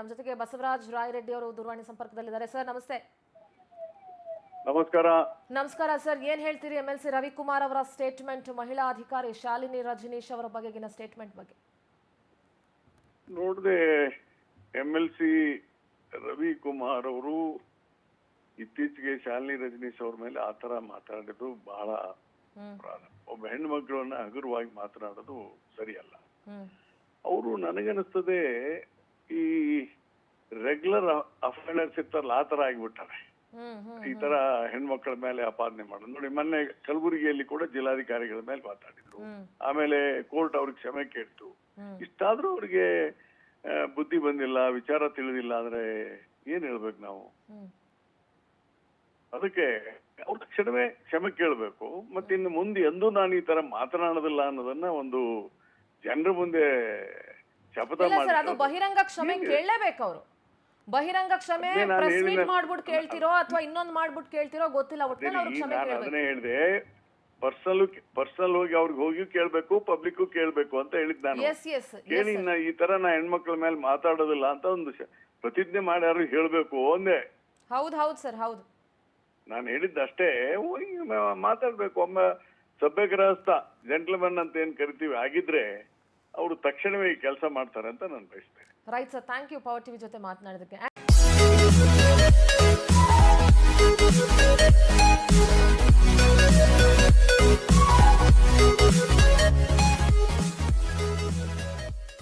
ನಮ್ಮ ಜೊತೆಗೆ ಬಸವರಾಜ್ ರಾಯರೆಡ್ಡಿ ಅವರು ದೂರವಾಣಿ ಸಂಪರ್ಕದಲ್ಲಿದ್ದಾರೆ. ಸರ್ ನಮಸ್ತೆ. ನಮಸ್ಕಾರ. ನಮಸ್ಕಾರ ಸರ್, ಏನ್ ಹೇಳ್ತೀರಿ MLC ರವಿಕುಮಾರ್ ಅವರ ಸ್ಟೇಟ್ಮೆಂಟ್, ಮಹಿಳಾ ಅಧಿಕಾರಿ ಶಾಲಿನಿ ರಜನೀಶ್ ಅವರ ಬಗೆಗಿನ ಸ್ಟೇಟ್ಮೆಂಟ್ ಬಗ್ಗೆ? ನೋಡದೆ MLC ರವಿಕುಮಾರ್ ಅವರು ಇತ್ತೀಚೆಗೆ ಶಾಲಿನಿ ರಜನೀಶ್ ಅವ್ರ ಮೇಲೆ ಆತರ ಮಾತಾಡಿದ್ದು ಬಹಳ ಒಬ್ಬ ಹೆಣ್ಮಕ್ಳನ್ನ ಹಗುರವಾಗಿ ಮಾತನಾಡೋದು ಸರಿಯಲ್ಲ. ಅವರು ನನಗನ್ನಿಸ್ತದೆ ಈ ರೆಗ್ಯುಲರ್ ಅಫೆಂಡರ್ಸ್ ಇರ್ತಾರಲ್ಲ ಆ ತರ ಆಗಿಬಿಟ್ಟಾರೆ. ಈ ತರ ಹೆಣ್ಮಕ್ಳ ಮೇಲೆ ಅಪಾದನೆ ಮಾಡೋದು ನೋಡಿ. ಮೊನ್ನೆ ಕಲಬುರಗಿಯಲ್ಲಿ ಕೂಡ ಜಿಲ್ಲಾಧಿಕಾರಿಗಳ ಮೇಲೆ ಮಾತಾಡಿದ್ರು, ಆಮೇಲೆ ಕೋರ್ಟ್ ಅವ್ರಿಗೆ ಕ್ಷಮೆ ಕೇಳ್ತು. ಇಷ್ಟಾದ್ರೂ ಅವ್ರಿಗೆ ಬುದ್ಧಿ ಬಂದಿಲ್ಲ, ವಿಚಾರ ತಿಳಿದಿಲ್ಲ ಅಂದ್ರೆ ಏನ್ ಹೇಳ್ಬೇಕು ನಾವು? ಅದಕ್ಕೆ ಅವ್ರ ತಕ್ಷಣವೇ ಕ್ಷಮೆ ಕೇಳಬೇಕು. ಮತ್ತೆ ಇನ್ನು ಮುಂದೆ ಎಂದೂ ನಾನು ಈ ತರ ಮಾತನಾಡೋದಿಲ್ಲ ಅನ್ನೋದನ್ನ ಒಂದು ಜನರ ಮುಂದೆ ಶಪಥ ಮಾಡಿ. ಅದು ಬಹಿರಂಗ ಕ್ಷಮೆ ಕೇಳಲೇಬೇಕು ಅವರು. ಬಹಿರಂಗ ಕ್ಷಮೆ ಪ್ರೆಸ್ ಮೀಟ್ ಮಾಡ್ಬಿಟ್ಟು ಕೇಳ್ತಿರೋ ಅಥವಾ ಇನ್ನೊಂದು ಮಾಡ್ಬಿಟ್ಟು ಕೇಳ್ತಿರೋ ಗೊತ್ತಿಲ್ಲ. ಅದನ್ನೇ ಹೇಳಿದೆ, ಪರ್ಸನಲ್ ಹೋಗಿ ಅವ್ರಿಗೆ ಹೋಗಿ ಕೇಳ್ಬೇಕು, ಪಬ್ಲಿಕ್ ಕೇಳ್ಬೇಕು ಅಂತ ಹೇಳಿದ್ ನಾನು. ಹೇಳಿ ಈ ತರ ನಾ ಹೆಣ್ಮಕ್ಳ ಮೇಲೆ ಮಾತಾಡೋದಿಲ್ಲ ಅಂತ ಒಂದು ಪ್ರತಿಜ್ಞೆ ಮಾಡಿ ಯಾರು ಹೇಳ್ಬೇಕು ಒಂದೇ. ಹೌದು ಹೌದು ಸರ್, ಹೌದು. ನಾನು ಹೇಳಿದ್ದಷ್ಟೇ. ಮಾತಾಡ್ಬೇಕು. ಒಮ್ಮ ಸಭ್ಯ ಗೃಹಸ್ಥ ಜೆಂಟ್ಲ್ಮನ್ ಅಂತ ಏನ್ ಕರಿತೀವಿ ಆಗಿದ್ರೆ ಅವರು ತಕ್ಷಣವೇ ಈ ಕೆಲಸ ಮಾಡ್ತಾರೆ ಅಂತ ನಾನು ಬಯಸ್ತೇನೆ. Right sir, thank you Power TV ಜೊತೆ ಮಾತನಾಡೋದಕ್ಕೆ.